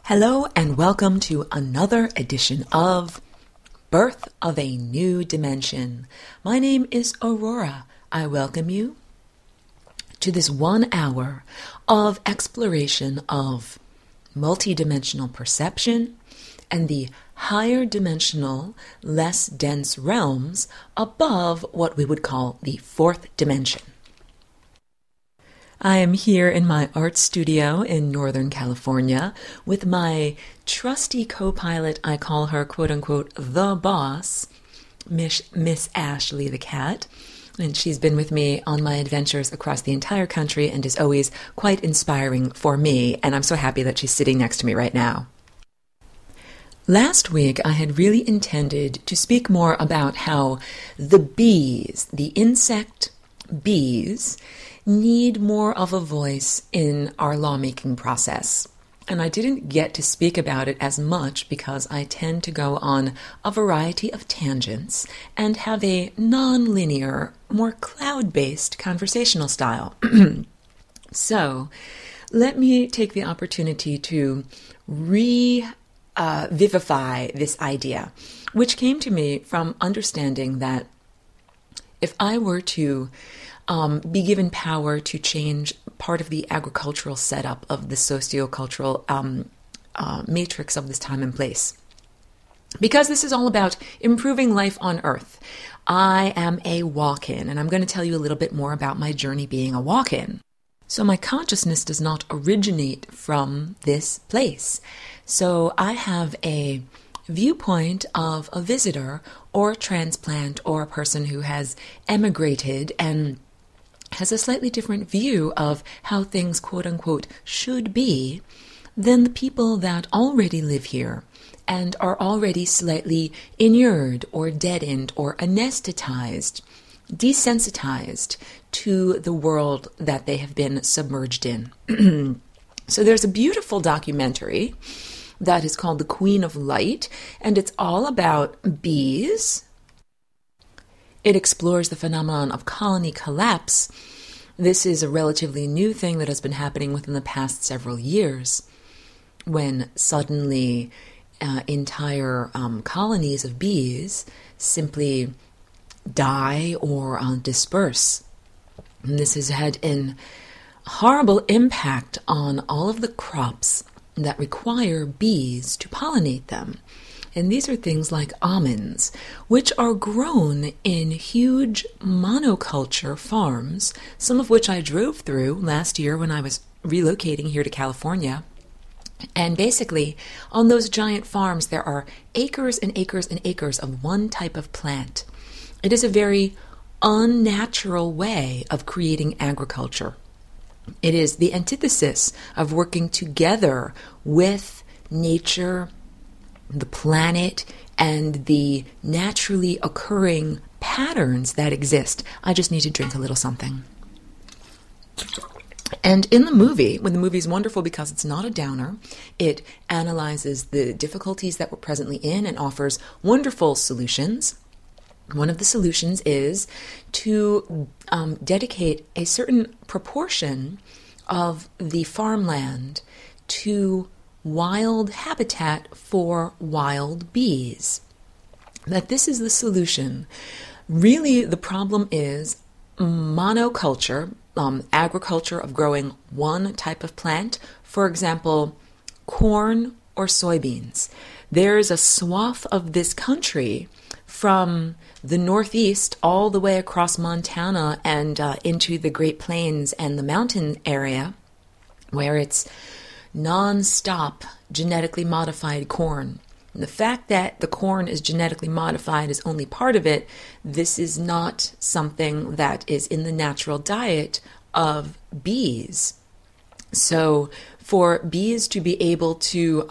Hello and welcome to another edition of Birth of a New Dimension. My name is Aurora. I welcome you to this 1 hour of exploration of multidimensional perception and the higher dimensional, less dense realms above what we would call the fourth dimension. I am here in my art studio in Northern California with my trusty co-pilot. I call her, quote-unquote, the boss, Miss Ashley the cat. And she's been with me on my adventures across the entire country and is always quite inspiring for me. And I'm so happy that she's sitting next to me right now. Last week, I had really intended to speak more about how the bees, the insect bees, need more of a voice in our lawmaking process. And I didn't get to speak about it as much because I tend to go on a variety of tangents and have a non-linear, more cloud-based conversational style. So, let me take the opportunity to vivify this idea, which came to me from understanding that if I were to be given power to change part of the agricultural setup of the sociocultural matrix of this time and place. Because this is all about improving life on Earth. I am a walk-in, and I'm going to tell you a little bit more about my journey being a walk-in. So my consciousness does not originate from this place. So I have a viewpoint of a visitor or transplant or a person who has emigrated and has a slightly different view of how things, quote-unquote, should be than the people that already live here and are already slightly inured or deadened or anesthetized, desensitized to the world that they have been submerged in. So there's a beautiful documentary that is called The Queen of Light, and it's all about bees. It explores the phenomenon of colony collapse. This is a relatively new thing that has been happening within the past several years, when suddenly entire colonies of bees simply die or disperse. And this has had a horrible impact on all of the crops that require bees to pollinate them. And these are things like almonds, which are grown in huge monoculture farms, some of which I drove through last year when I was relocating here to California. And basically, on those giant farms, there are acres and acres and acres of one type of plant. It is a very unnatural way of creating agriculture. It is the antithesis of working together with nature, the planet, and the naturally occurring patterns that exist. I just need to drink a little something. And in the movie, when the movie is wonderful because it's not a downer, it analyzes the difficulties that we're presently in and offers wonderful solutions. One of the solutions is to dedicate a certain proportion of the farmland to wild habitat for wild bees. That this is the solution. Really, the problem is monoculture, agriculture of growing one type of plant, for example, corn or soybeans. There's a swath of this country from the Northeast all the way across Montana and into the Great Plains and the mountain area where it's non-stop genetically modified corn. And the fact that the corn is genetically modified is only part of it. This is not something that is in the natural diet of bees. So for bees to be able to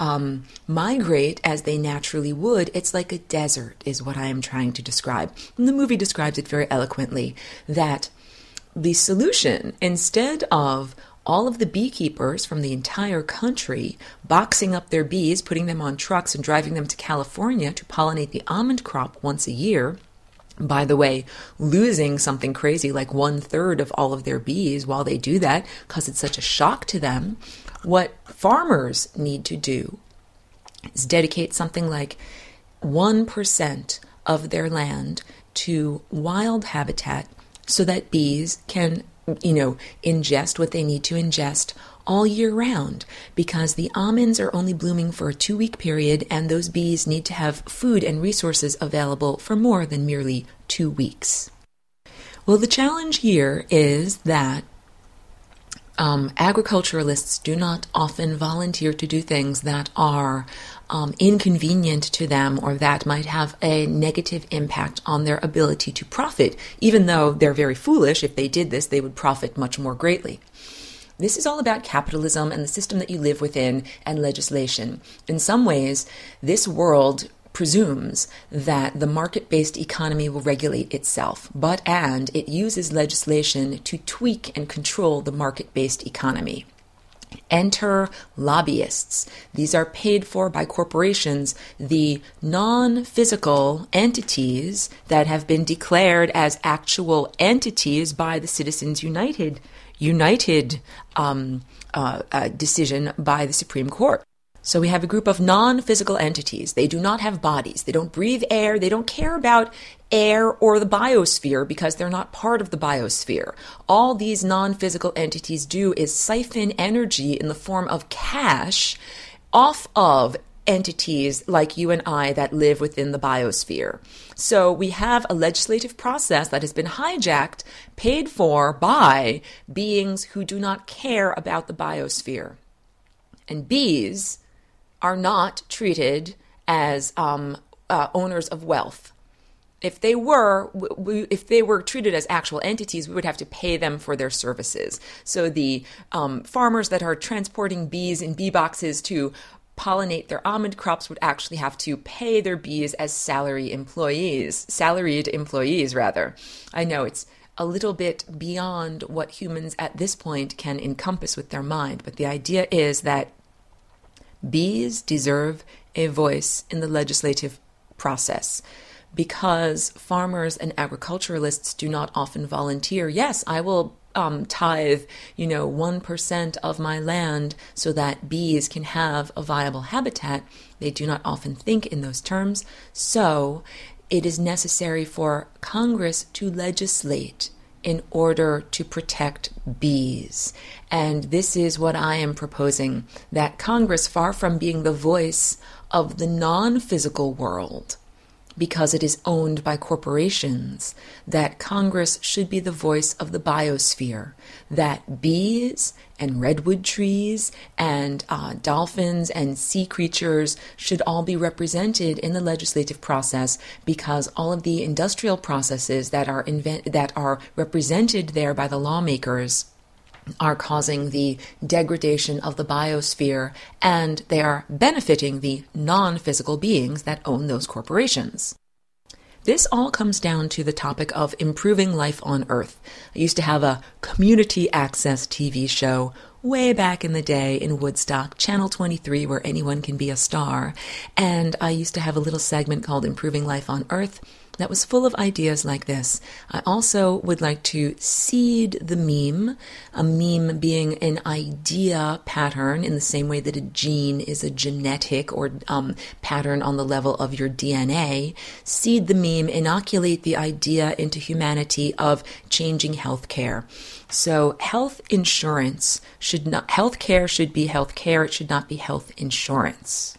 migrate as they naturally would, it's like a desert is what I am trying to describe. And the movie describes it very eloquently, that the solution, instead of all of the beekeepers from the entire country boxing up their bees, putting them on trucks and driving them to California to pollinate the almond crop once a year, by the way, losing something crazy like 1/3 of all of their bees while they do that because it's such a shock to them. What farmers need to do is dedicate something like 1% of their land to wild habitat so that bees can, ingest what they need to ingest all year round, because the almonds are only blooming for a 2-week period, and those bees need to have food and resources available for more than merely 2 weeks. Well, the challenge here is that agriculturalists do not often volunteer to do things that are inconvenient to them or that might have a negative impact on their ability to profit. Even though they're very foolish, if they did this, they would profit much more greatly. This is all about capitalism and the system that you live within and legislation. In some ways, this world presumes that the market-based economy will regulate itself, and it uses legislation to tweak and control the market-based economy. Enter lobbyists. These are paid for by corporations, the non-physical entities that have been declared as actual entities by the Citizens United decision by the Supreme Court. So we have a group of non-physical entities. They do not have bodies. They don't breathe air. They don't care about air or the biosphere because they're not part of the biosphere. All these non-physical entities do is siphon energy in the form of cash off of entities like you and I that live within the biosphere. So we have a legislative process that has been hijacked, paid for by beings who do not care about the biosphere. And bees are not treated as owners of wealth. If they were treated as actual entities, we would have to pay them for their services. So the farmers that are transporting bees in bee boxes to pollinate their almond crops would actually have to pay their bees as salaried employees. I know it's a little bit beyond what humans at this point can encompass with their mind, but the idea is that bees deserve a voice in the legislative process. Because farmers and agriculturalists do not often volunteer, yes, I will tithe, 1% of my land so that bees can have a viable habitat. They do not often think in those terms. So it is necessary for Congress to legislate in order to protect bees. And this is what I am proposing, that Congress, far from being the voice of the non-physical world, because it is owned by corporations, that Congress should be the voice of the biosphere, that bees and redwood trees and dolphins and sea creatures should all be represented in the legislative process, because all of the industrial processes that are represented there by the lawmakers are causing the degradation of the biosphere, and they are benefiting the non-physical beings that own those corporations. This all comes down to the topic of improving life on Earth. I used to have a community access TV show way back in the day in Woodstock, Channel 23, where anyone can be a star, and I used to have a little segment called Improving Life on Earth that was full of ideas like this. I also would like to seed the meme, a meme being an idea pattern in the same way that a gene is a genetic or pattern on the level of your DNA. Seed the meme, inoculate the idea into humanity of changing healthcare. So health insurance healthcare should be healthcare, it should not be health insurance.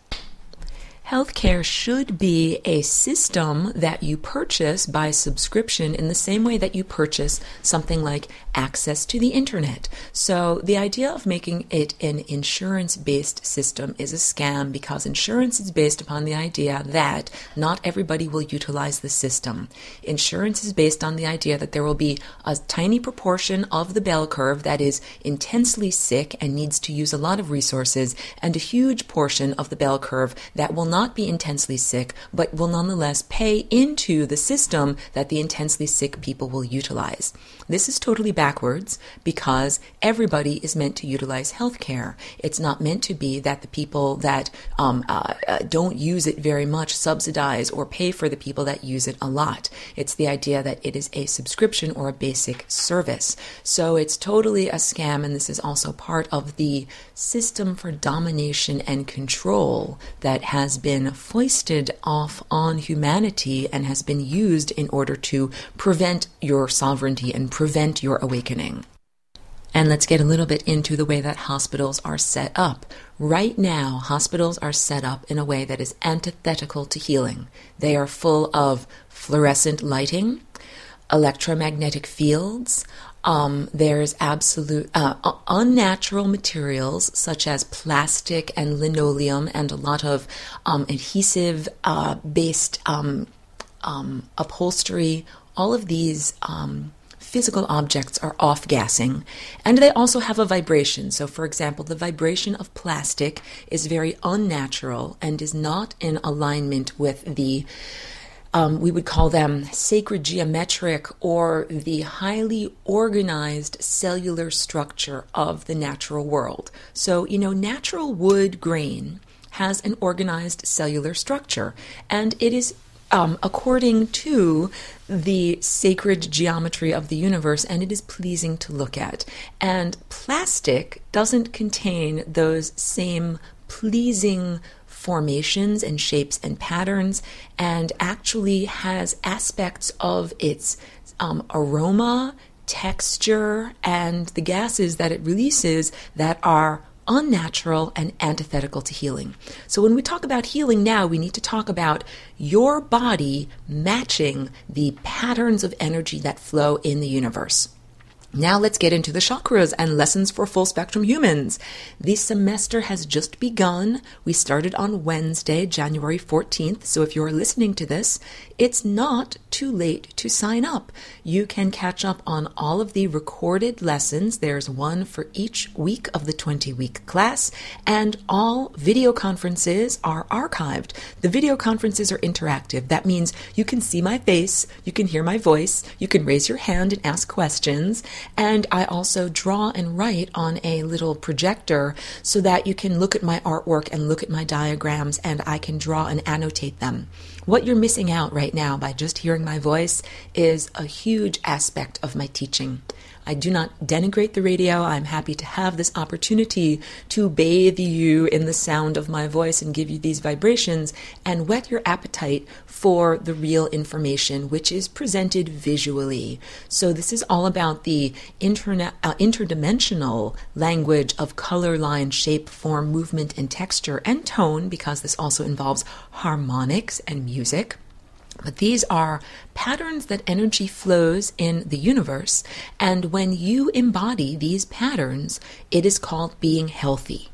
Healthcare should be a system that you purchase by subscription in the same way that you purchase something like access to the internet. So the idea of making it an insurance-based system is a scam, because insurance is based upon the idea that not everybody will utilize the system. Insurance is based on the idea that there will be a tiny proportion of the bell curve that is intensely sick and needs to use a lot of resources, and a huge portion of the bell curve that will not not be intensely sick, but will nonetheless pay into the system that the intensely sick people will utilize. This is totally backwards because everybody is meant to utilize healthcare. It's not meant to be that the people that don't use it very much subsidize or pay for the people that use it a lot. It's the idea that it is a subscription or a basic service. So it's totally a scam, and this is also part of the system for domination and control that has been foisted off on humanity and has been used in order to prevent your sovereignty and prevent your awakening. And let's get a little bit into the way that hospitals are set up. Right now, hospitals are set up in a way that is antithetical to healing. They are full of fluorescent lighting, electromagnetic fields. There's absolute unnatural materials such as plastic and linoleum and a lot of adhesive-based upholstery. All of these physical objects are off-gassing, and they also have a vibration. So, for example, the vibration of plastic is very unnatural and is not in alignment with the we would call them sacred geometric or the highly organized cellular structure of the natural world. So, natural wood grain has an organized cellular structure, and it is according to the sacred geometry of the universe, and it is pleasing to look at. And plastic doesn't contain those same pleasing formations and shapes and patterns, and actually has aspects of its aroma, texture, and the gases that it releases that are unnatural and antithetical to healing. So when we talk about healing now, we need to talk about your body matching the patterns of energy that flow in the universe. Now let's get into the chakras and lessons for full spectrum humans. The semester has just begun. We started on Wednesday, January 14th. So if you're listening to this, it's not too late to sign up. You can catch up on all of the recorded lessons. There's one for each week of the 20-week class, and all video conferences are archived. The video conferences are interactive. That means you can see my face, you can hear my voice, you can raise your hand and ask questions. And I also draw and write on a little projector so that you can look at my artwork and look at my diagrams, and I can draw and annotate them. What you're missing out right now by just hearing my voice is a huge aspect of my teaching. I do not denigrate the radio. I'm happy to have this opportunity to bathe you in the sound of my voice and give you these vibrations and whet your appetite for the real information, which is presented visually. So this is all about the interdimensional language of color, line, shape, form, movement, and texture, and tone, because this also involves harmonics and music. But these are patterns that energy flows in the universe, and when you embody these patterns, it is called being healthy.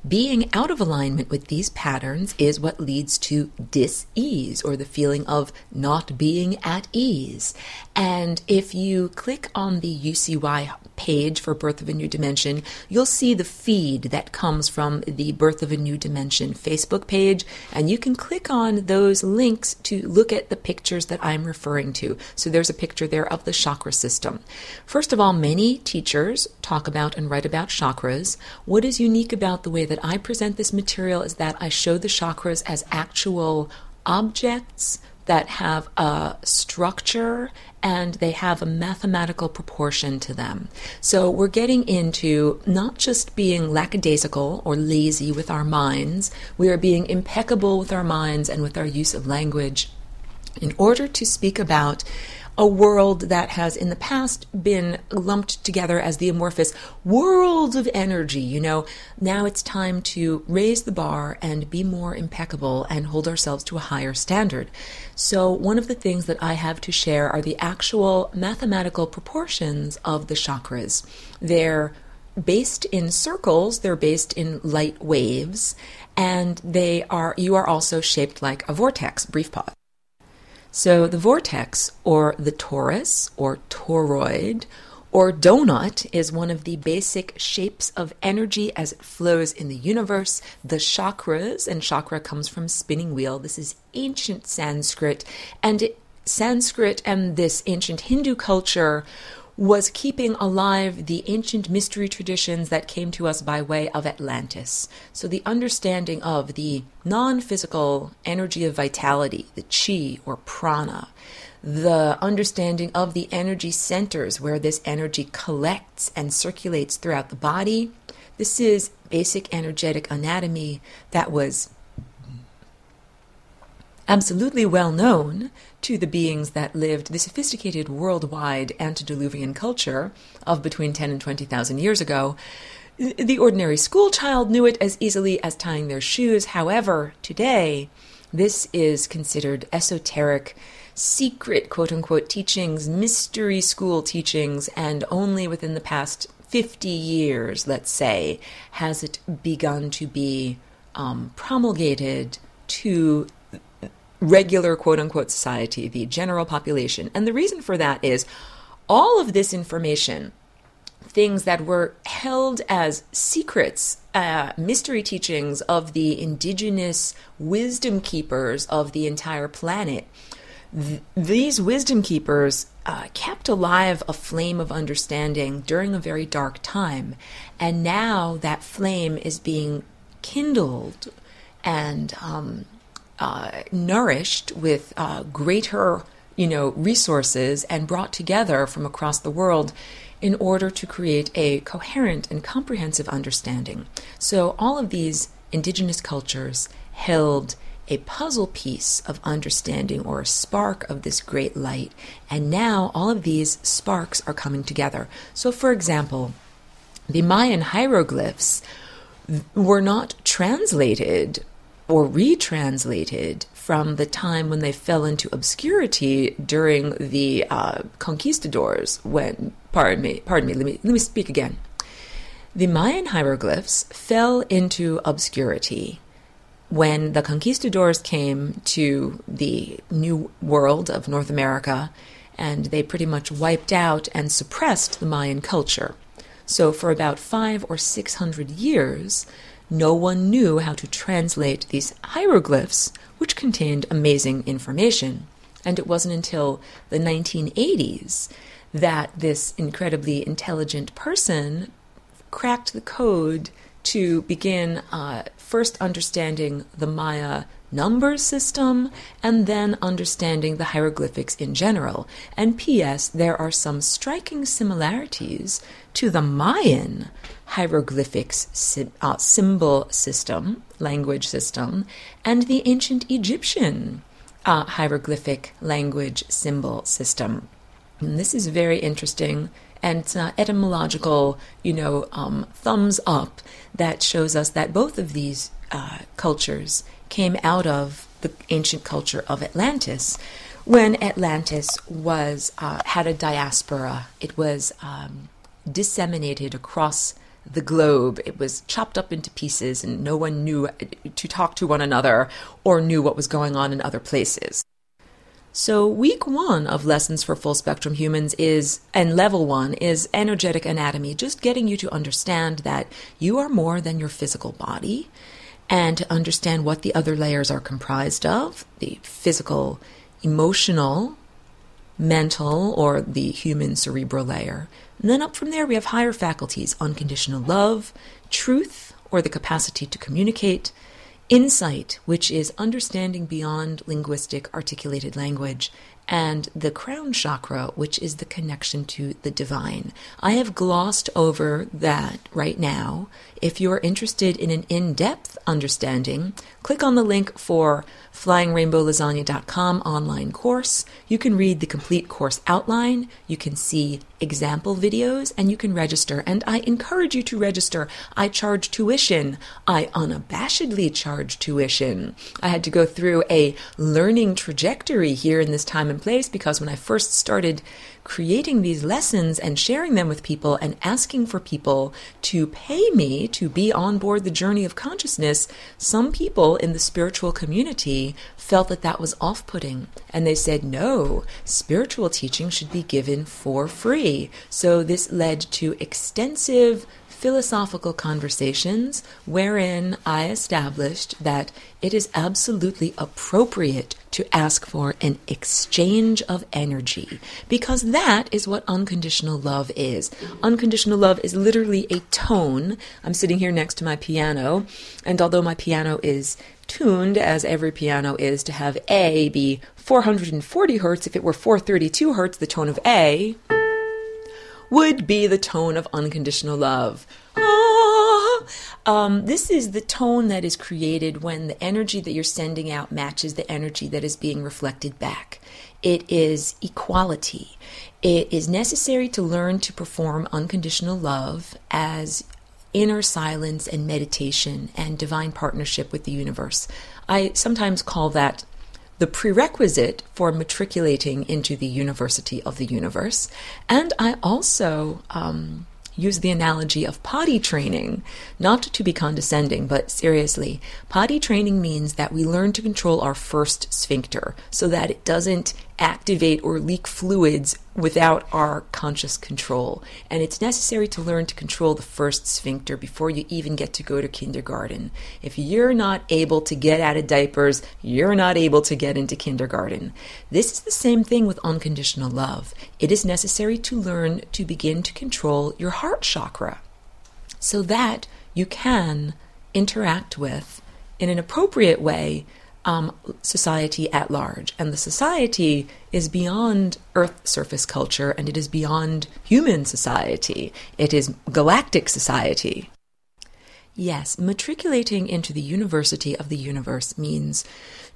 Being out of alignment with these patterns is what leads to dis-ease, or the feeling of not being at ease. And if you click on the UCY page for Birth of a New Dimension, you'll see the feed that comes from the Birth of a New Dimension Facebook page, and you can click on those links to look at the pictures that I'm referring to. So there's a picture there of the chakra system. First of all, many teachers talk about and write about chakras. What is unique about the way that I present this material is that I show the chakras as actual objects that have a structure and they have a mathematical proportion to them. So we're getting into not just being lackadaisical or lazy with our minds, we are being impeccable with our minds and with our use of language in order to speak about a world that has in the past been lumped together as the amorphous world of energy. Now it's time to raise the bar and be more impeccable and hold ourselves to a higher standard. So one of the things that I have to share are the actual mathematical proportions of the chakras. They're based in circles, they're based in light waves, and you are also shaped like a vortex. Brief pause. So the vortex, or the torus, or toroid, or donut, is one of the basic shapes of energy as it flows in the universe. The chakras, and chakra comes from spinning wheel. This is ancient Sanskrit, and Sanskrit and this ancient Hindu culture was keeping alive the ancient mystery traditions that came to us by way of Atlantis. So the understanding of the non-physical energy of vitality, the chi or prana, the understanding of the energy centers where this energy collects and circulates throughout the body. This is basic energetic anatomy that was absolutely well known to the beings that lived the sophisticated worldwide antediluvian culture of between 10 and 20,000 years ago. The ordinary school child knew it as easily as tying their shoes. However, today, this is considered esoteric, secret, quote-unquote, teachings, mystery school teachings, and only within the past 50 years, let's say, has it begun to be promulgated to regular, quote-unquote, society, the general population. And the reason for that is all of this information, things that were held as secrets, mystery teachings of the indigenous wisdom keepers of the entire planet, these wisdom keepers kept alive a flame of understanding during a very dark time. And now that flame is being kindled and nourished with greater, resources and brought together from across the world in order to create a coherent and comprehensive understanding. So all of these indigenous cultures held a puzzle piece of understanding or a spark of this great light. And now all of these sparks are coming together. So for example, the Mayan hieroglyphs were not translated or retranslated from the time when they fell into obscurity during the conquistadors. Pardon me, let me speak again. The Mayan hieroglyphs fell into obscurity when the conquistadors came to the New World of North America, and they pretty much wiped out and suppressed the Mayan culture. So for about 500 or 600 years, no one knew how to translate these hieroglyphs, which contained amazing information. And it wasn't until the 1980s that this incredibly intelligent person cracked the code to begin first understanding the Maya number system and then understanding the hieroglyphics in general. And P.S., there are some striking similarities to the Mayan hieroglyphics symbol system, language system, and the ancient Egyptian hieroglyphic language symbol system. And this is very interesting, and it's an etymological, thumbs up that shows us that both of these cultures came out of the ancient culture of Atlantis. When Atlantis was had a diaspora, it was disseminated across the globe. It was chopped up into pieces, and no one knew to talk to one another or knew what was going on in other places. So week 1 of Lessons for Full Spectrum Humans and level 1 is energetic anatomy, just getting you to understand that you are more than your physical body and to understand what the other layers are comprised of, the physical, emotional, mental, or the human cerebral layer. And then up from there we have higher faculties: unconditional love, truth, or the capacity to communicate, insight, which is understanding beyond linguistic articulated language, and the crown chakra, which is the connection to the divine. I have glossed over that right now. If you're interested in an in-depth understanding, click on the link for flyingrainbowlasagne.com online course. You can read the complete course outline, you can see example videos, and you can register. And I encourage you to register. I charge tuition. I unabashedly charge tuition. I had to go through a learning trajectory here in this time and place, because when I first started creating these lessons and sharing them with people and asking for people to pay me to be on board the journey of consciousness, some people in the spiritual community felt that that was off-putting. And they said, no, spiritual teaching should be given for free. body. So this led to extensive philosophical conversations wherein I established that it is absolutely appropriate to ask for an exchange of energy, because that is what unconditional love is. Unconditional love is literally a tone. I'm sitting here next to my piano, and although my piano is tuned, as every piano is, to have A be 440 hertz, if it were 432 hertz, the tone of A would be the tone of unconditional love. This is the tone that is created when the energy that you're sending out matches the energy that is being reflected back. It is equality. It is necessary to learn to perform unconditional love as inner silence and meditation and divine partnership with the universe. I sometimes call that the prerequisite for matriculating into the University of the Universe. And I also use the analogy of potty training, not to be condescending, but seriously. Potty training means that we learn to control our first sphincter so that it doesn't activate or leak fluids without our conscious control. And it's necessary to learn to control the first sphincter before you even get to go to kindergarten. If you're not able to get out of diapers, you're not able to get into kindergarten. This is the same thing with unconditional love. It is necessary to learn to begin to control your heart chakra so that you can interact with, in an appropriate way, society at large. And the society is beyond Earth surface culture, and it is beyond human society. It is galactic society. Yes, matriculating into the University of the Universe means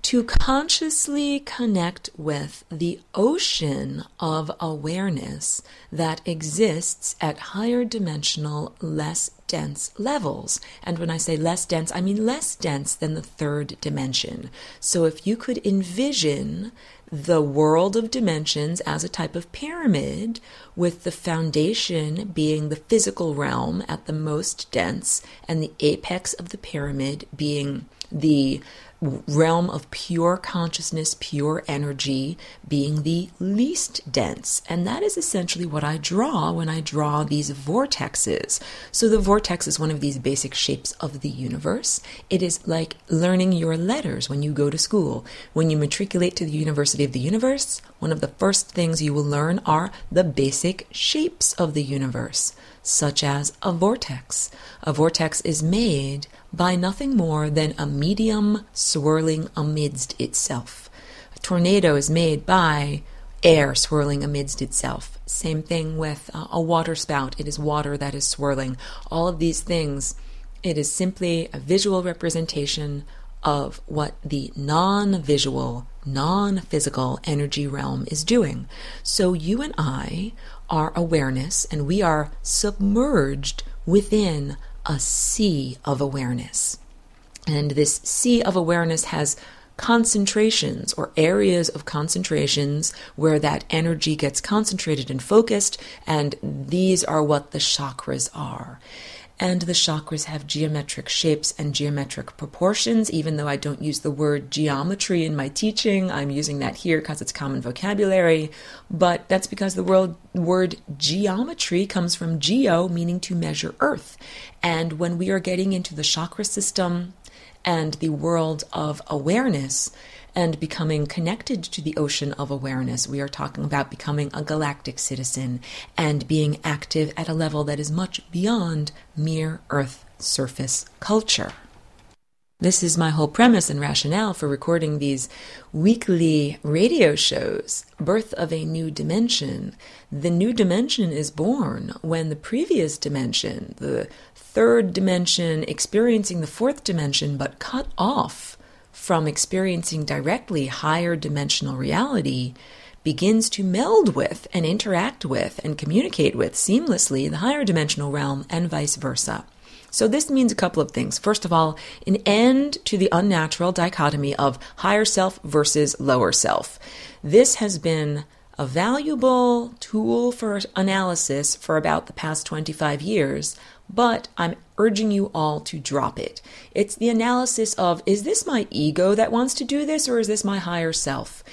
to consciously connect with the ocean of awareness that exists at higher dimensional, less dense levels. And when I say less dense, I mean less dense than the third dimension. So if you could envision the world of dimensions as a type of pyramid, with the foundation being the physical realm at the most dense, and the apex of the pyramid being the realm of pure consciousness, pure energy, being the least dense. And that is essentially what I draw when I draw these vortexes. So the vortex is one of these basic shapes of the universe. It is like learning your letters when you go to school. When you matriculate to the University of the Universe, one of the first things you will learn are the basic shapes of the universe, such as a vortex. A vortex is made by nothing more than a medium swirling amidst itself. A tornado is made by air swirling amidst itself. Same thing with a water spout. It is water that is swirling. All of these things, it is simply a visual representation of what the non-visual, non-physical energy realm is doing. So you and I are awareness, and we are submerged within a sea of awareness. And this sea of awareness has concentrations or areas of concentrations where that energy gets concentrated and focused, and these are what the chakras are. And the chakras have geometric shapes and geometric proportions. Even though I don't use the word geometry in my teaching, I'm using that here because it's common vocabulary. But that's because the word geometry comes from geo, meaning to measure earth. And when we are getting into the chakra system and the world of awareness and becoming connected to the ocean of awareness, we are talking about becoming a galactic citizen and being active at a level that is much beyond mere Earth surface culture. This is my whole premise and rationale for recording these weekly radio shows. Birth of a new dimension. The new dimension is born when the previous dimension, the third dimension, experiencing the fourth dimension, but cut off from experiencing directly higher dimensional reality, begins to meld with and interact with and communicate with seamlessly the higher dimensional realm, and vice versa. So this means a couple of things. First of all, an end to the unnatural dichotomy of higher self versus lower self. This has been a valuable tool for analysis for about the past 25 years, but I'm urging you all to drop it. It's the analysis of, is this my ego that wants to do this, or is this my higher self?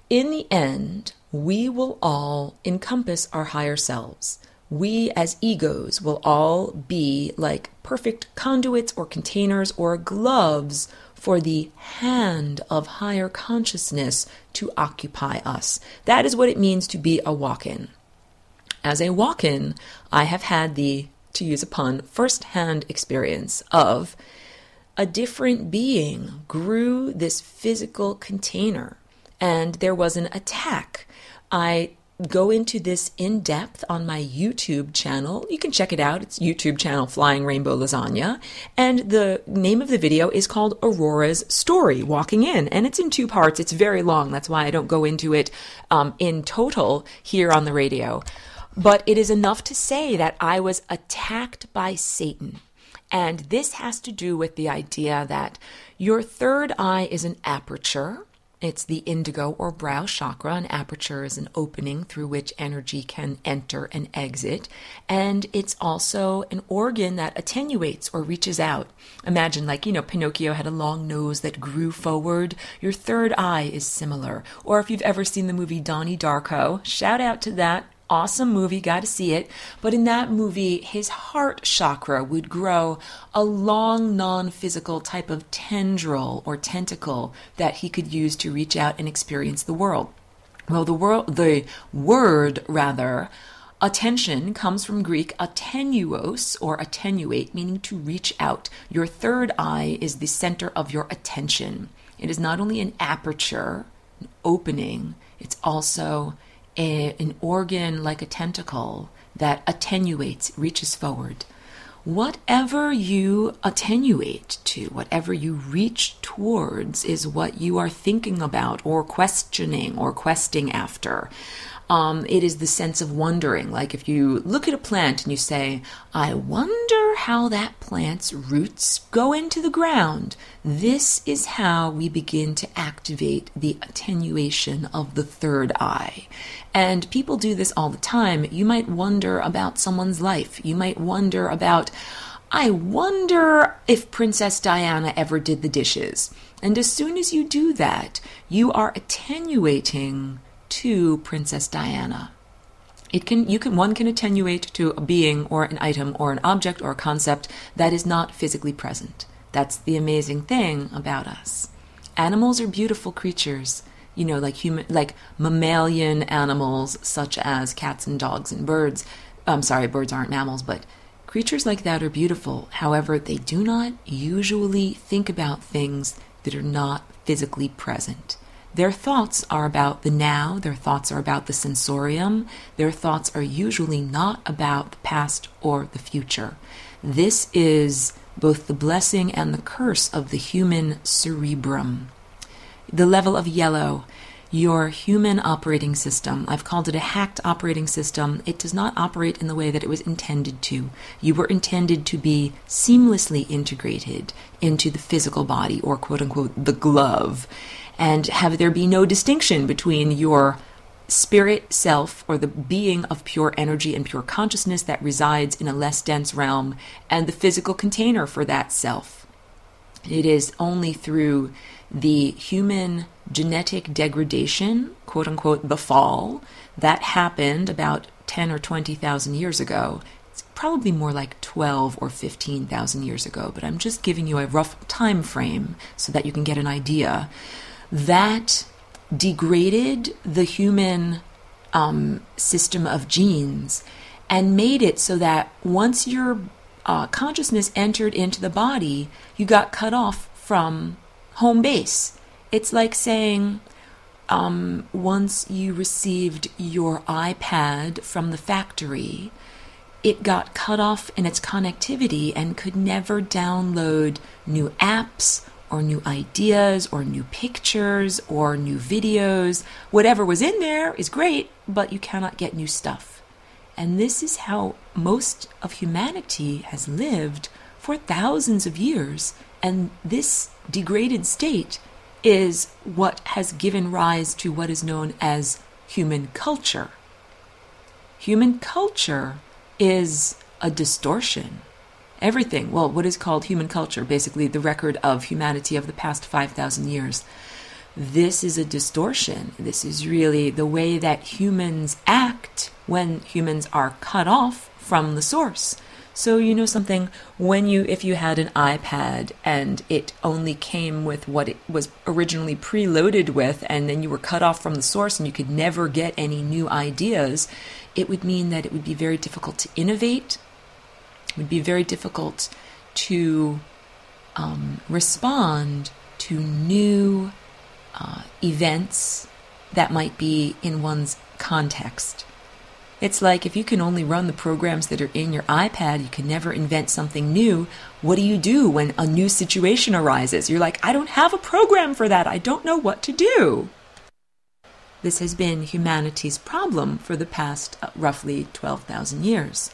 In the end, we will all encompass our higher selves. We as egos will all be like perfect conduits or containers or gloves for the hand of higher consciousness to occupy us. That is what it means to be a walk-in. As a walk-in, I have had the, to use a pun, first-hand experience of a different being grew this physical container, and there was an attack. I go into this in depth on my YouTube channel. You can check it out. It's YouTube channel Flying Rainbow Lasagna. And the name of the video is called Aurora's Story, Walking In. And it's in 2 parts. It's very long. That's why I don't go into it in total here on the radio. But it is enough to say that I was attacked by Satan. And this has to do with the idea that your third eye is an aperture. It's the indigo or brow chakra. An aperture is an opening through which energy can enter and exit. And it's also an organ that attenuates or reaches out. Imagine, like, Pinocchio had a long nose that grew forward. Your third eye is similar. Or if you've ever seen the movie Donnie Darko, shout out to that. Awesome movie, got to see it. But in that movie, his heart chakra would grow a long, non-physical type of tendril or tentacle that he could use to reach out and experience the world. Well, the word attention comes from Greek attenuos or attenuate, meaning to reach out. Your third eye is the center of your attention. It is not only an aperture, an opening, it's also an organ like a tentacle that attenuates, reaches forward. Whatever you attenuate to, whatever you reach towards is what you are thinking about or questioning or questing after. It is the sense of wondering. Like if you look at a plant and you say, I wonder how that plant's roots go into the ground. This is how we begin to activate the attenuation of the third eye. And people do this all the time. You might wonder about someone's life. You might wonder about, I wonder if Princess Diana ever did the dishes. And as soon as you do that, you are attenuating to Princess Diana. One can attenuate to a being or an item or an object or a concept that is not physically present. That's the amazing thing about us. Animals are beautiful creatures, like mammalian animals such as cats and dogs and birds. I'm sorry, birds aren't mammals, but creatures like that are beautiful. However, they do not usually think about things that are not physically present. Their thoughts are about the now, their thoughts are about the sensorium, their thoughts are usually not about the past or the future. This is both the blessing and the curse of the human cerebrum. The level of yellow, your human operating system, I've called it a hacked operating system. It does not operate in the way that it was intended to. You were intended to be seamlessly integrated into the physical body, or quote unquote, the glove. And have there be no distinction between your spirit self, or the being of pure energy and pure consciousness that resides in a less dense realm, and the physical container for that self. It is only through the human genetic degradation, quote unquote, the fall, that happened about 10 or 20,000 years ago. It's probably more like 12 or 15,000 years ago, but I'm just giving you a rough time frame so that you can get an idea. That degraded the human system of genes and made it so that once your consciousness entered into the body, you got cut off from home base. It's like saying once you received your iPad from the factory, it got cut off in its connectivity and could never download new apps or new ideas, or new pictures, or new videos. Whatever was in there is great, but you cannot get new stuff. And this is how most of humanity has lived for thousands of years. And this degraded state is what has given rise to what is known as human culture. Human culture is a distortion. Everything, well, what is called human culture, basically the record of humanity of the past 5,000 years. this is a distortion. This is really the way that humans act when humans are cut off from the source. So you know something, if you had an iPad and it only came with what it was originally preloaded with, and then you were cut off from the source and you could never get any new ideas, it would mean that it would be very difficult to innovate. It would be very difficult to respond to new events that might be in one's context. It's like if you can only run the programs that are in your iPad, you can never invent something new. What do you do when a new situation arises? You're like, I don't have a program for that. I don't know what to do. This has been humanity's problem for the past roughly 12,000 years.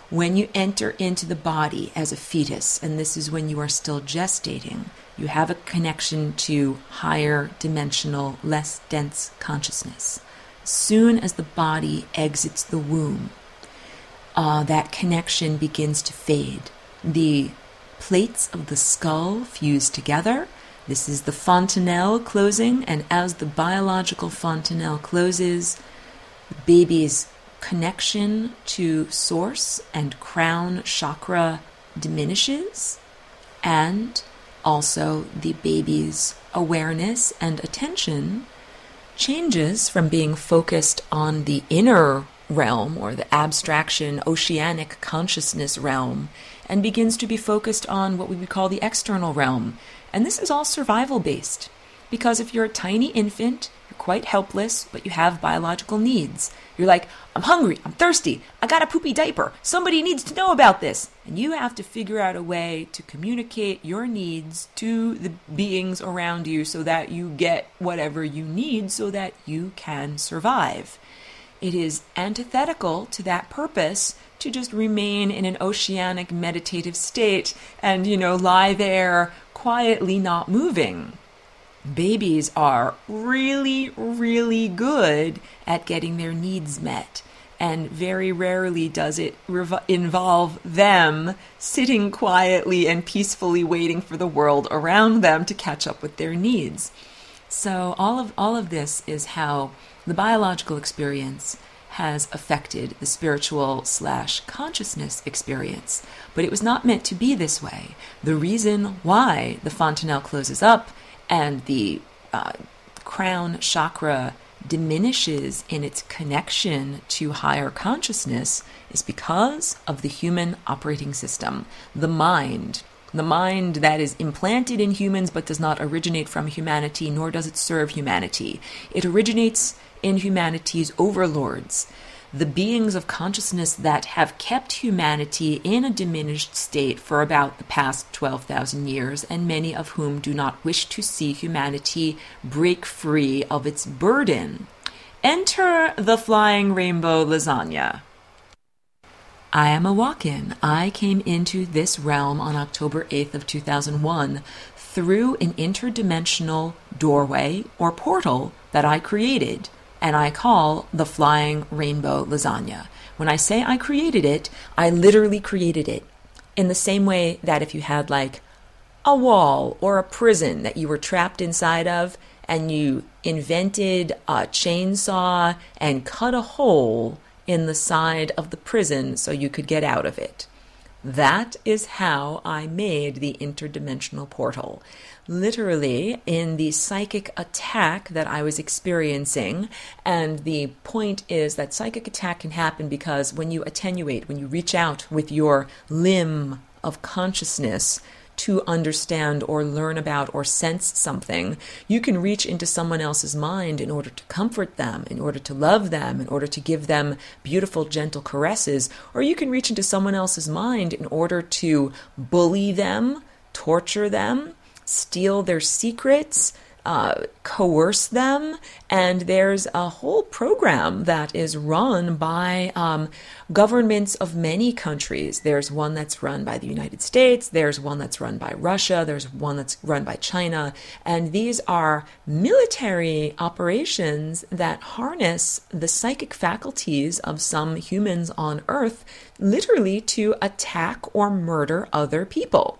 When you enter into the body as a fetus, and this is when you are still gestating, you have a connection to higher dimensional, less dense consciousness. Soon as the body exits the womb, that connection begins to fade. The plates of the skull fuse together. This is the fontanelle closing, and as the biological fontanelle closes, the baby's connection to source and crown chakra diminishes, and also the baby's awareness and attention changes from being focused on the inner realm or the abstraction, oceanic consciousness realm, and begins to be focused on what we would call the external realm. And this is all survival based, because if you're a tiny infant, you're quite helpless, but you have biological needs. You're like, I'm hungry, I'm thirsty, I got a poopy diaper, somebody needs to know about this. And you have to figure out a way to communicate your needs to the beings around you so that you get whatever you need so that you can survive. It is antithetical to that purpose to just remain in an oceanic meditative state and, lie there quietly not moving. Babies are really, really good at getting their needs met, and very rarely does it involve them sitting quietly and peacefully waiting for the world around them to catch up with their needs. So all of this is how the biological experience has affected the spiritual/consciousness experience. But it was not meant to be this way. The reason why the fontanelle closes up and the crown chakra diminishes in its connection to higher consciousness is because of the human operating system, the mind that is implanted in humans but does not originate from humanity, nor does it serve humanity. It originates in humanity's overlords, the beings of consciousness that have kept humanity in a diminished state for about the past 12,000 years, and many of whom do not wish to see humanity break free of its burden. Enter the flying rainbow lasagna. I am a walk-in. I came into this realm on October 8th of 2001 through an interdimensional doorway or portal that I created, and I call the flying rainbow lasagna. When I say I created it, I literally created it. In the same way that if you had like a wall or a prison that you were trapped inside of, and you invented a chainsaw and cut a hole in the side of the prison so you could get out of it. That is how I made the interdimensional portal. Literally, in the psychic attack that I was experiencing, and the point is that psychic attack can happen because when you attenuate, when you reach out with your limb of consciousness to understand or learn about or sense something, you can reach into someone else's mind in order to comfort them, in order to love them, in order to give them beautiful, gentle caresses, or you can reach into someone else's mind in order to bully them, torture them, steal their secrets, coerce them. And there's a whole program that is run by governments of many countries. There's one that's run by the United States, there's one that's run by Russia, there's one that's run by China, and these are military operations that harness the psychic faculties of some humans on Earth literally to attack or murder other people.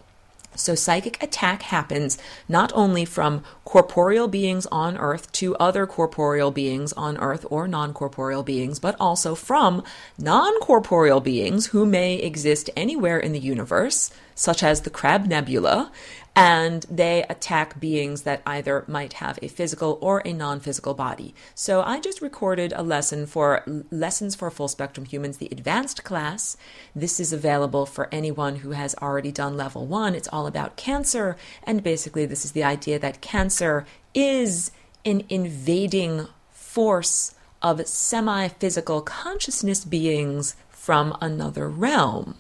So psychic attack happens not only from corporeal beings on Earth to other corporeal beings on Earth or non-corporeal beings, but also from non-corporeal beings who may exist anywhere in the universe, such as the Crab Nebula, and they attack beings that either might have a physical or a non-physical body. So I just recorded a lesson for Lessons for Full Spectrum Humans, the advanced class. This is available for anyone who has already done level 1. It's all about cancer, and basically this is the idea that cancer is an invading force of semi-physical consciousness beings from another realm.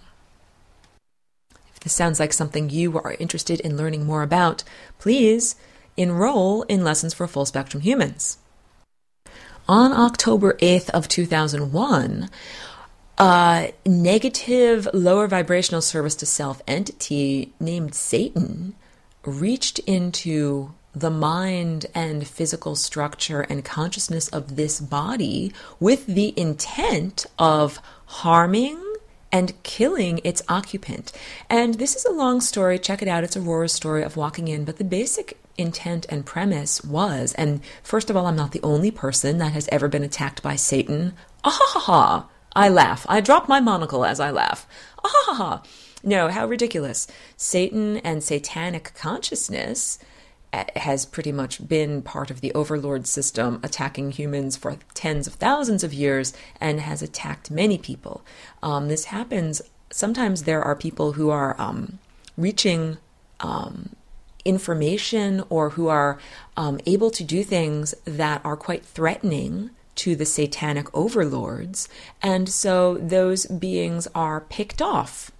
This sounds like something you are interested in learning more about, please enroll in Lessons for Full Spectrum Humans. On October 8th of 2001, a negative lower vibrational service to self entity named Satan reached into the mind and physical structure and consciousness of this body with the intent of harming and killing its occupant. And this is a long story. Check it out. It's Aurora's story of walking in. But the basic intent and premise was, and first of all, I'm not the only person that has ever been attacked by Satan. Ah ha ha ha. I laugh. I drop my monocle as I laugh. Ah ha ha ha. No, how ridiculous. Satan and satanic consciousness has pretty much been part of the overlord system, attacking humans for tens of thousands of years, and has attacked many people. This happens, sometimes there are people who are reaching information or who are able to do things that are quite threatening to the satanic overlords, and so those beings are picked off.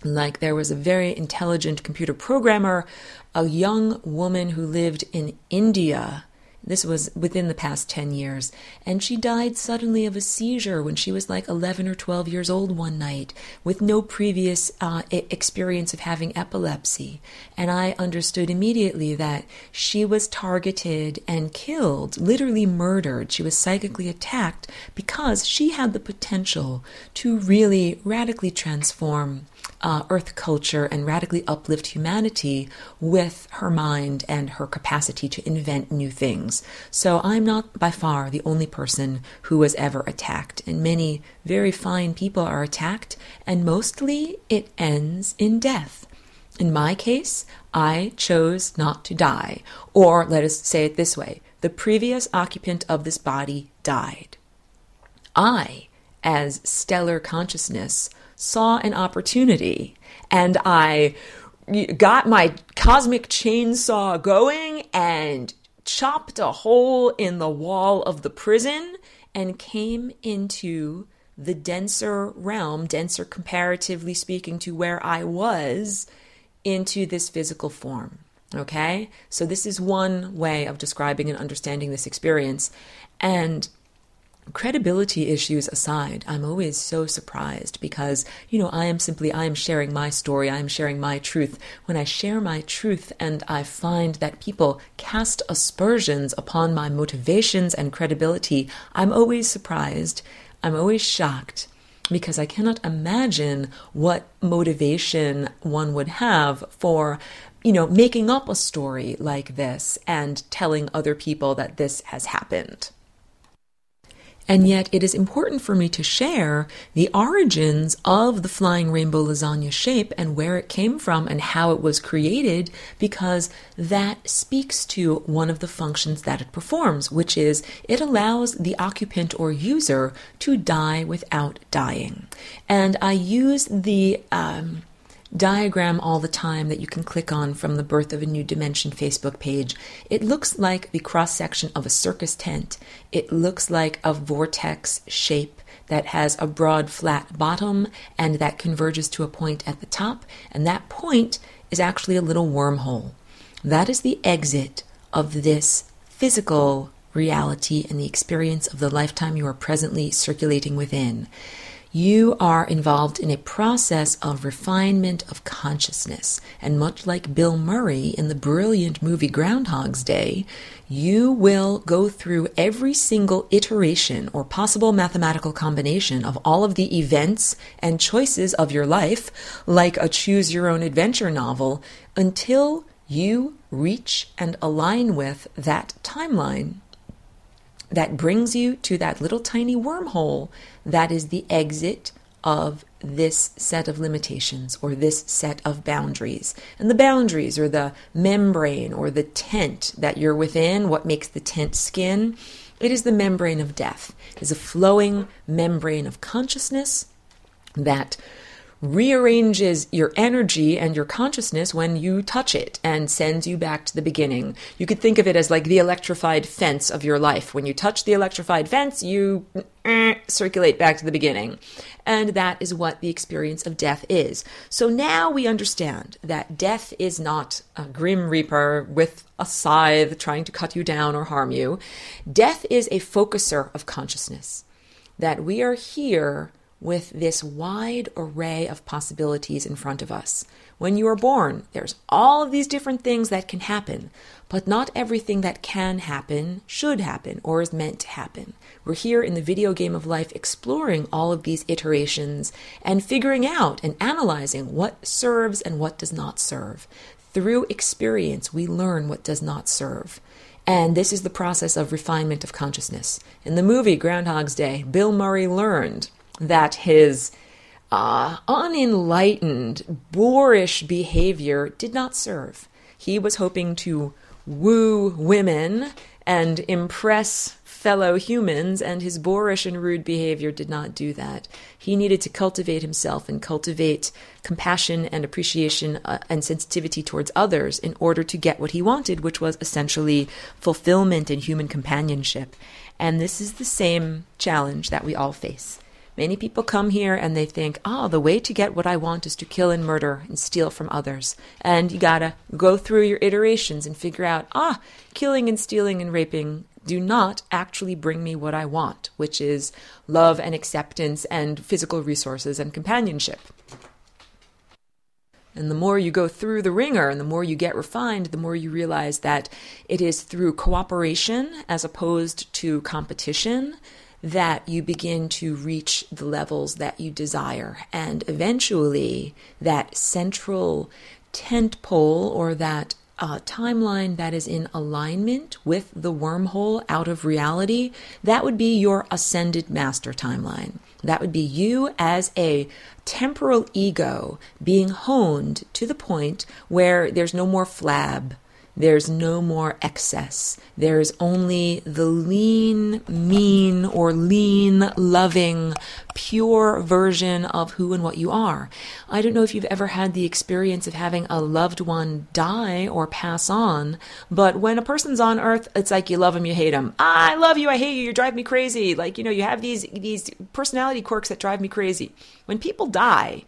Like there was a very intelligent computer programmer, a young woman who lived in India. This was within the past 10 years. And she died suddenly of a seizure when she was like 11 or 12 years old one night with no previous experience of having epilepsy. And I understood immediately that she was targeted and killed, literally murdered. She was psychically attacked because she had the potential to really radically transform Earth culture and radically uplift humanity with her mind and her capacity to invent new things. So I'm not by far the only person who was ever attacked, and many very fine people are attacked, and mostly it ends in death. In my case, I chose not to die, or let us say it this way, the previous occupant of this body died. I, as stellar consciousness, saw an opportunity, and I got my cosmic chainsaw going and chopped a hole in the wall of the prison and came into the denser realm, denser comparatively speaking to where I was, into this physical form. Okay? So this is one way of describing and understanding this experience. And credibility issues aside, I'm always so surprised because, I am sharing my story, I am sharing my truth. When I share my truth and I find that people cast aspersions upon my motivations and credibility, I'm always surprised, I'm always shocked, because I cannot imagine what motivation one would have for, making up a story like this and telling other people that this has happened. And yet it is important for me to share the origins of the flying rainbow lasagna shape and where it came from and how it was created, because that speaks to one of the functions that it performs, which is it allows the occupant or user to die without dying. And I use the diagram all the time that you can click on from the Birth of a New Dimension Facebook page. It looks like the cross-section of a circus tent. It looks like a vortex shape that has a broad flat bottom and that converges to a point at the top, and that point is actually a little wormhole. That is the exit of this physical reality and the experience of the lifetime you are presently circulating within. You are involved in a process of refinement of consciousness. And much like Bill Murray in the brilliant movie Groundhog's Day, you will go through every single iteration or possible mathematical combination of all of the events and choices of your life, like a choose-your-own-adventure novel, until you reach and align with that timeline that brings you to that little tiny wormhole that is the exit of this set of limitations or this set of boundaries. And the boundaries are the membrane or the tent that you're within, what makes the tent skin. It is the membrane of death. It is a flowing membrane of consciousness that rearranges your energy and your consciousness when you touch it and sends you back to the beginning. You could think of it as like the electrified fence of your life. When you touch the electrified fence, you circulate back to the beginning. And that is what the experience of death is. So now we understand that death is not a grim reaper with a scythe trying to cut you down or harm you. Death is a focuser of consciousness. That we are here with this wide array of possibilities in front of us. When you are born, there's all of these different things that can happen, but not everything that can happen should happen or is meant to happen. We're here in the video game of life exploring all of these iterations and figuring out and analyzing what serves and what does not serve. Through experience, we learn what does not serve. And this is the process of refinement of consciousness. In the movie Groundhog's Day, Bill Murray learned that his unenlightened, boorish behavior did not serve. He was hoping to woo women and impress fellow humans, and his boorish and rude behavior did not do that. He needed to cultivate himself and cultivate compassion and appreciation and sensitivity towards others in order to get what he wanted, which was essentially fulfillment and human companionship. And this is the same challenge that we all face. Many people come here and they think, the way to get what I want is to kill and murder and steal from others. And you gotta go through your iterations and figure out, killing and stealing and raping do not actually bring me what I want, which is love and acceptance and physical resources and companionship. And the more you go through the ringer and the more you get refined, the more you realize that it is through cooperation as opposed to competition that you begin to reach the levels that you desire. And eventually that central tent pole or that timeline that is in alignment with the wormhole out of reality, that would be your ascended master timeline. That would be you as a temporal ego being honed to the point where there's no more flab. There's no more excess. There's only the lean, mean, or lean, loving, pure version of who and what you are. I don't know if you've ever had the experience of having a loved one die or pass on, but when a person's on earth, it's like you love them, you hate them. I love you, I hate you, you drive me crazy. You have these personality quirks that drive me crazy. When people die,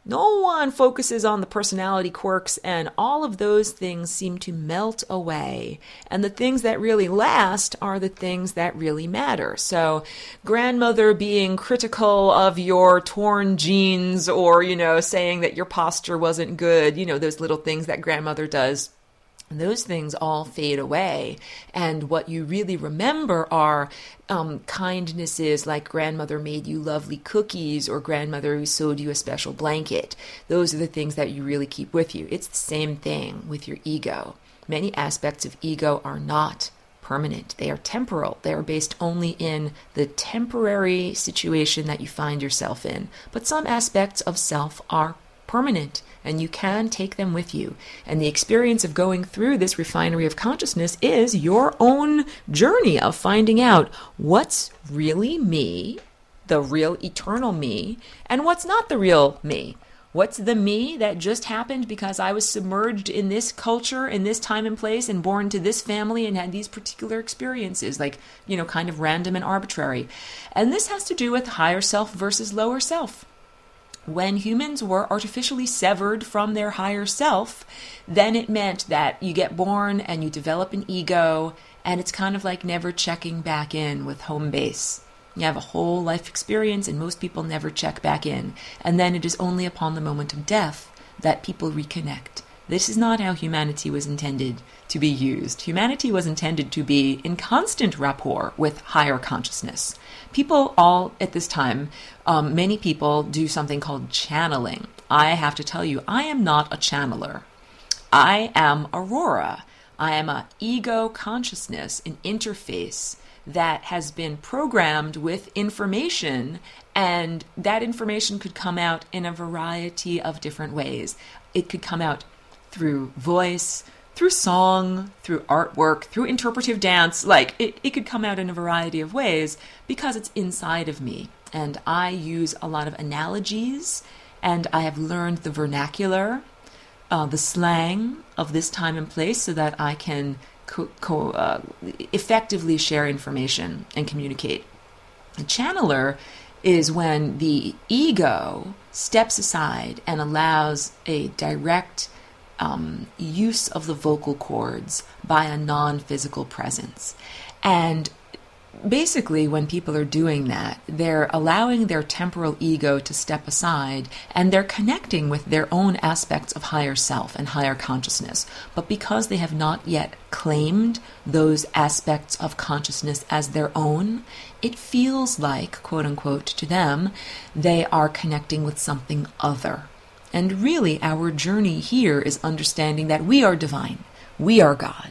no one focuses on the personality quirks, and all of those things seem to melt away. And the things that really last are the things that really matter. So grandmother being critical of your torn jeans or, saying that your posture wasn't good, those little things that grandmother does. Those things all fade away. And what you really remember are kindnesses like grandmother made you lovely cookies or grandmother who sewed you a special blanket. Those are the things that you really keep with you. It's the same thing with your ego. Many aspects of ego are not permanent. They are temporal. They are based only in the temporary situation that you find yourself in. But some aspects of self are permanent, and you can take them with you. And the experience of going through this refinery of consciousness is your own journey of finding out what's really me, the real eternal me, and what's not the real me. What's the me that just happened because I was submerged in this culture, in this time and place, and born to this family and had these particular experiences, kind of random and arbitrary. And this has to do with higher self versus lower self. When humans were artificially severed from their higher self, then it meant that you get born and you develop an ego, and it's kind of like never checking back in with home base. You have a whole life experience, and most people never check back in. And then it is only upon the moment of death that people reconnect. This is not how humanity was intended to be used. Humanity was intended to be in constant rapport with higher consciousness. People all at this time, many people do something called channeling. I have to tell you, I am not a channeler. I am Aurora. I am an ego consciousness, an interface that has been programmed with information, and that information could come out in a variety of different ways. It could come out through voice, through song, through artwork, through interpretive dance. Like, it could come out in a variety of ways because it's inside of me. And I use a lot of analogies, and I have learned the vernacular, the slang of this time and place so that I can effectively share information and communicate. A channeler is when the ego steps aside and allows a direct use of the vocal cords by a non-physical presence. And basically, when people are doing that, they're allowing their temporal ego to step aside, and they're connecting with their own aspects of higher self and higher consciousness. But because they have not yet claimed those aspects of consciousness as their own, it feels like, quote unquote, to them, they are connecting with something other. And really, our journey here is understanding that we are divine, we are God,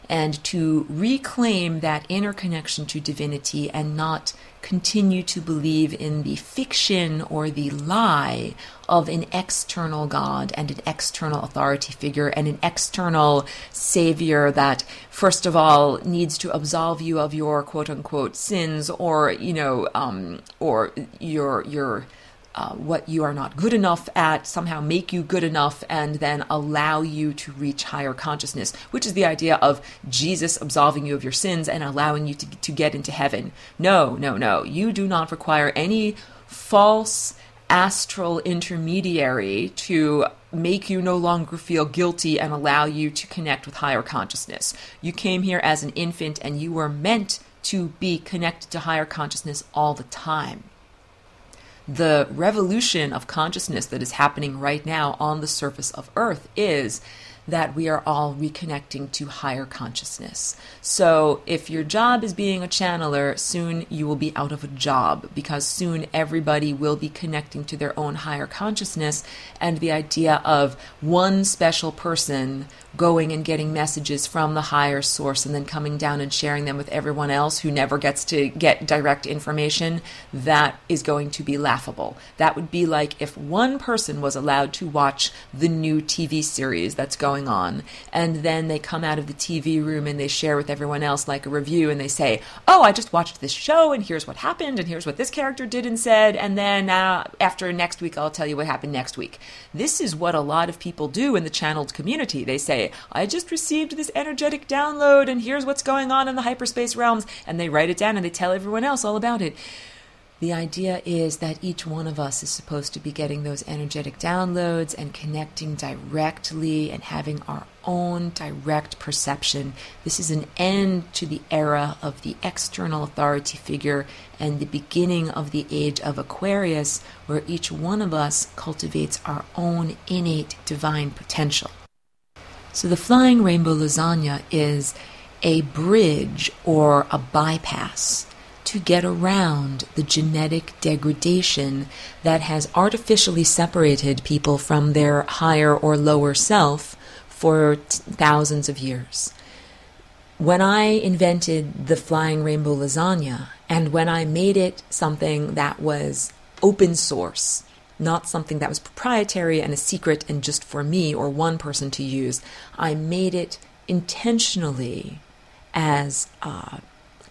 and to reclaim that inner connection to divinity and not continue to believe in the fiction or the lie of an external God and an external authority figure and an external savior that, first of all, needs to absolve you of your quote-unquote sins, or, or your what you are not good enough at, somehow make you good enough, and then allow you to reach higher consciousness, which is the idea of Jesus absolving you of your sins and allowing you to get into heaven. No. You do not require any false astral intermediary to make you no longer feel guilty and allow you to connect with higher consciousness. You came here as an infant, and you were meant to be connected to higher consciousness all the time. The revolution of consciousness that is happening right now on the surface of Earth is that we are all reconnecting to higher consciousness. So if your job is being a channeler, soon you will be out of a job, because soon everybody will be connecting to their own higher consciousness, and the idea of one special person going and getting messages from the higher source and then coming down and sharing them with everyone else who never gets to get direct information, that is going to be laughable. That would be like if one person was allowed to watch the new TV series that's going on, and then they come out of the TV room and they share with everyone else like a review, and they say, oh, I just watched this show, and here's what happened, and here's what this character did and said, and then after next week I'll tell you what happened next week. This is what a lot of people do in the channeled community. They say, I just received this energetic download, and here's what's going on in the hyperspace realms, and they write it down and they tell everyone else all about it. The idea is that each one of us is supposed to be getting those energetic downloads and connecting directly and having our own direct perception. This is an end to the era of the external authority figure and the beginning of the age of Aquarius, where each one of us cultivates our own innate divine potential. So the flying rainbow lasagna is a bridge or a bypass to get around the genetic degradation that has artificially separated people from their higher or lower self for thousands of years. When I invented the flying rainbow lasagna, and when I made it something that was open source, not something that was proprietary and a secret and just for me or one person to use, I made it intentionally as a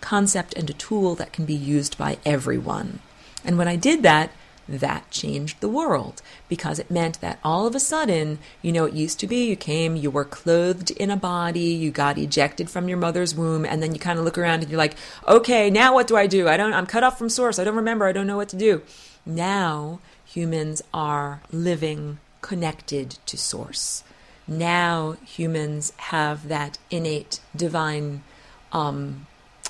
concept and a tool that can be used by everyone. And when I did that, that changed the world, because it meant that all of a sudden, it used to be you were clothed in a body, you got ejected from your mother's womb, and then you kind of look around and you're like, okay, now what do I do? I'm cut off from source. I don't remember. I don't know what to do. Now humans are living connected to source. Now humans have that innate divine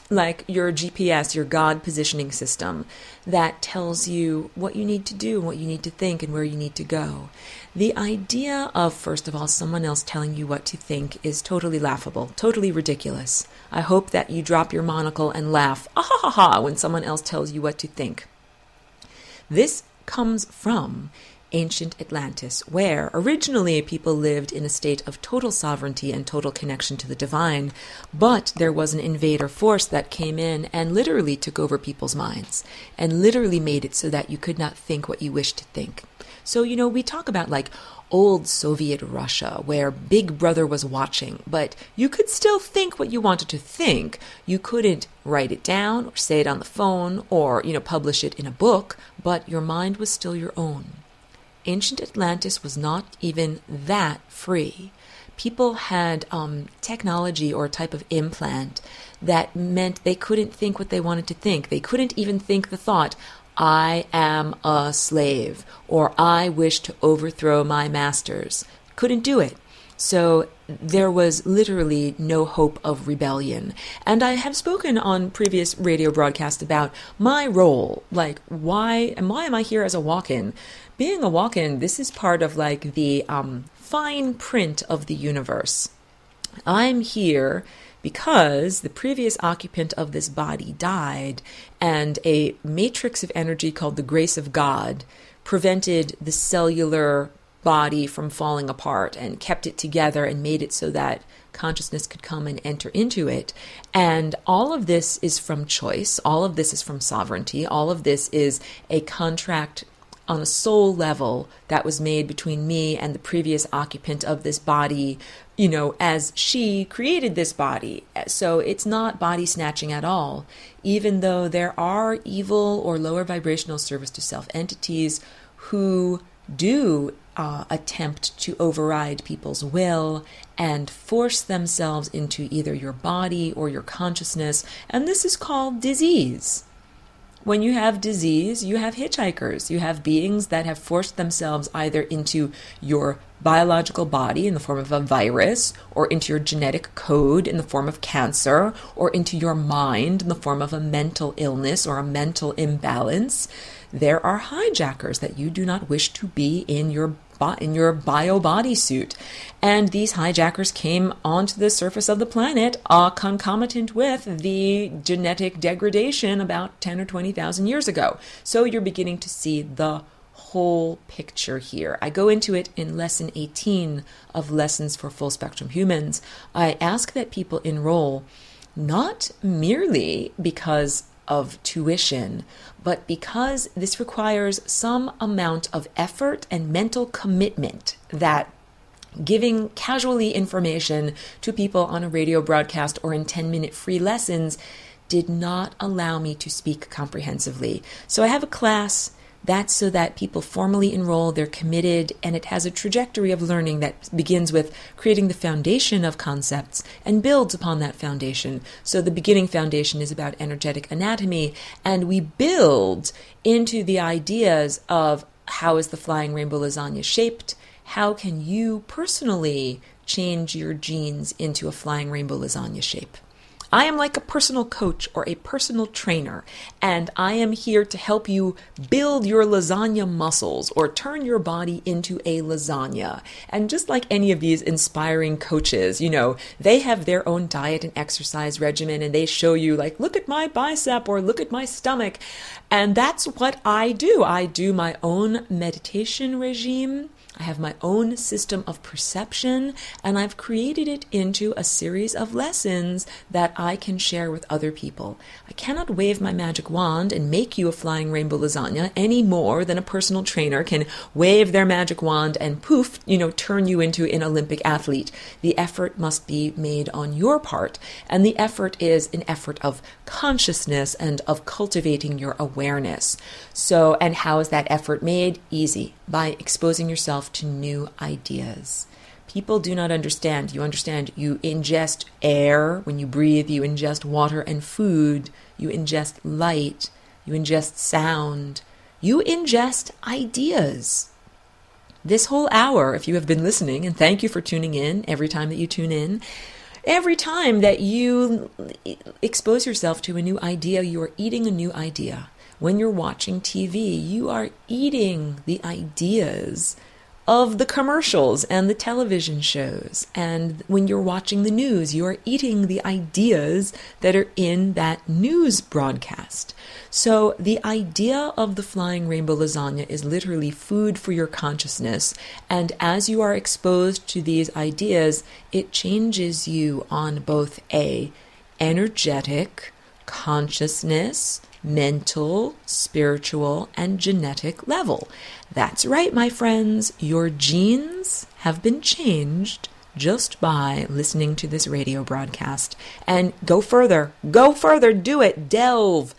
like your GPS, your God positioning system that tells you what you need to do, what you need to think, and where you need to go. The idea of, first of all, someone else telling you what to think is totally laughable, totally ridiculous. I hope that you drop your monocle and laugh, ah ha ha ha, when someone else tells you what to think. This comes from ancient Atlantis, where originally people lived in a state of total sovereignty and total connection to the divine, but there was an invader force that came in and literally took over people's minds and literally made it so that you could not think what you wished to think. So, we talk about like old Soviet Russia, where Big Brother was watching, but you could still think what you wanted to think. You couldn't write it down or say it on the phone or, publish it in a book, but your mind was still your own. Ancient Atlantis was not even that free. People had technology or a type of implant that meant they couldn't think what they wanted to think. They couldn't even think the thought, I am a slave, or I wish to overthrow my masters. Couldn't do it. So there was literally no hope of rebellion. And I have spoken on previous radio broadcasts about my role, like why am I here as a walk-in? Being a walk-in, this is part of like the fine print of the universe. I'm here because the previous occupant of this body died, and a matrix of energy called the grace of God prevented the cellular body from falling apart and kept it together and made it so that consciousness could come and enter into it. And all of this is from choice. All of this is from sovereignty. All of this is a contract on a soul level that was made between me and the previous occupant of this body, as she created this body. So it's not body snatching at all, even though there are evil or lower vibrational service to self entities who do attempt to override people's will and force themselves into either your body or your consciousness. And this is called disease. When you have disease, you have hitchhikers. You have beings that have forced themselves either into your biological body in the form of a virus, or into your genetic code in the form of cancer, or into your mind in the form of a mental illness or a mental imbalance. There are hijackers that you do not wish to be in your bio bodysuit. And these hijackers came onto the surface of the planet concomitant with the genetic degradation about 10 or 20,000 years ago. So you're beginning to see the whole picture here. I go into it in lesson 18 of Lessons for Full Spectrum Humans. I ask that people enroll not merely because of tuition, but because this requires some amount of effort and mental commitment that giving casually information to people on a radio broadcast or in 10-minute free lessons did not allow me to speak comprehensively. So I have a class that's so that people formally enroll, they're committed, and it has a trajectory of learning that begins with creating the foundation of concepts and builds upon that foundation. So the beginning foundation is about energetic anatomy, and we build into the ideas of how is the flying rainbow lasagna shaped? How can you personally change your genes into a flying rainbow lasagna shape? I am like a personal coach or a personal trainer, and I am here to help you build your lasagna muscles or turn your body into a lasagna. And just like any of these inspiring coaches, they have their own diet and exercise regimen, and they show you like, look at my bicep or look at my stomach. And that's what I do. I do my own meditation regime. I have my own system of perception, and I've created it into a series of lessons that I can share with other people. I cannot wave my magic wand and make you a flying rainbow lasagna any more than a personal trainer can wave their magic wand and poof, turn you into an Olympic athlete. The effort must be made on your part, and the effort is an effort of consciousness and of cultivating your awareness. So, and how is that effort made? Easy. By exposing yourself to new ideas. People do not understand. You understand, you ingest air when you breathe, you ingest water and food, you ingest light, you ingest sound, you ingest ideas. This whole hour, if you have been listening, and thank you for tuning in every time that you tune in, Every time that you expose yourself to a new idea, you are eating a new idea. When you're watching TV, you are eating the ideas of the commercials and the television shows. And when you're watching the news, you are eating the ideas that are in that news broadcast. So the idea of the Flying Rainbow Lasagna is literally food for your consciousness. And as you are exposed to these ideas, it changes you on both a energetic, consciousness, mental, spiritual, and genetic level. That's right, my friends. Your genes have been changed just by listening to this radio broadcast. And go further, do it, delve.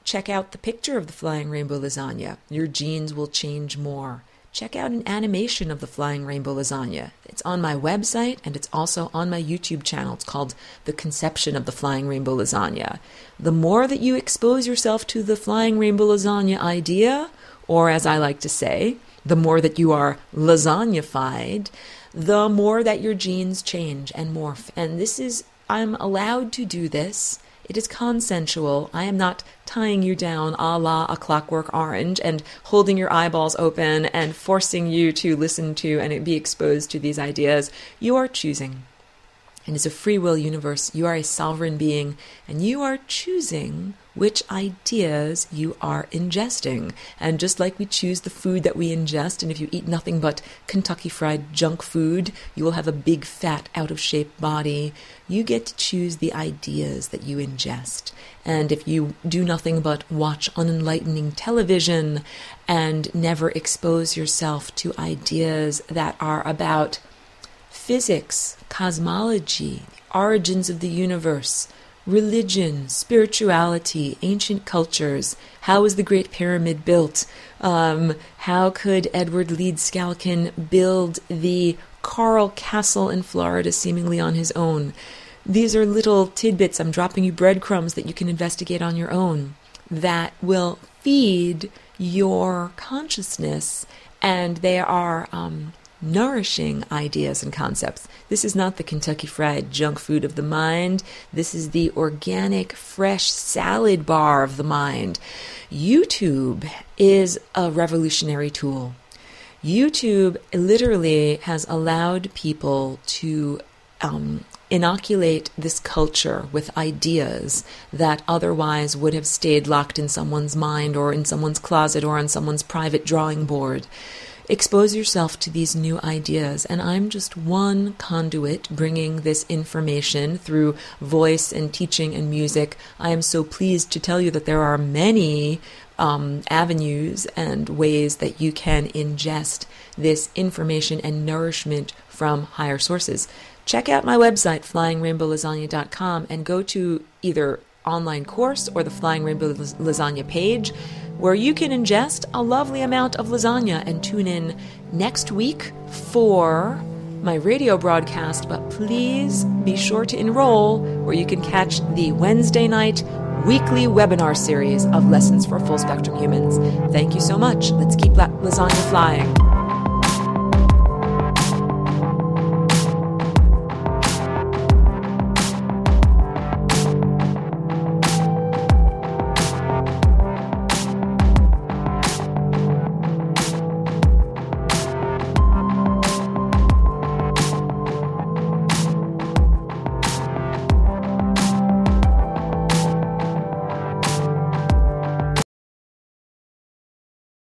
Check out the picture of the Flying Rainbow Lasagna. Your genes will change more. Check out an animation of the Flying Rainbow Lasagna. It's on my website and it's also on my YouTube channel. It's called The Conception of the Flying Rainbow Lasagna. The more that you expose yourself to the Flying Rainbow Lasagna idea, or as I like to say, the more that you are lasagnified, the more that your genes change and morph. And I'm allowed to do this. It is consensual. I am not tying you down a la A Clockwork Orange and holding your eyeballs open and forcing you to listen to and be exposed to these ideas. You are choosing. And it's a free will universe. You are a sovereign being, and you are choosing which ideas you are ingesting. And just like we choose the food that we ingest, and if you eat nothing but Kentucky Fried junk food, you will have a big, fat, out-of-shape body. You get to choose the ideas that you ingest. And if you do nothing but watch unenlightening television and never expose yourself to ideas that are about physics, cosmology, the origins of the universe, religion, spirituality, ancient cultures, how was the Great Pyramid built, how could Edward Leedskalkin build the Coral Castle in Florida seemingly on his own. These are little tidbits. I'm dropping you breadcrumbs that you can investigate on your own that will feed your consciousness, and they are nourishing ideas and concepts. This is not the Kentucky Fried junk food of the mind. This is the organic, fresh salad bar of the mind. YouTube is a revolutionary tool. YouTube literally has allowed people to inoculate this culture with ideas that otherwise would have stayed locked in someone's mind or in someone's closet or on someone's private drawing board. Expose yourself to these new ideas, and I'm just one conduit bringing this information through voice and teaching and music. I am so pleased to tell you that there are many avenues and ways that you can ingest this information and nourishment from higher sources. Check out my website, flyingrainbowlasagna.com, and go to either online course or the Flying Rainbow Lasagna page, where you can ingest a lovely amount of lasagna, and tune in next week for my radio broadcast. But please be sure to enroll, where you can catch the Wednesday night weekly webinar series of Lessons for Full Spectrum Humans. Thank you so much. Let's keep lasagna flying.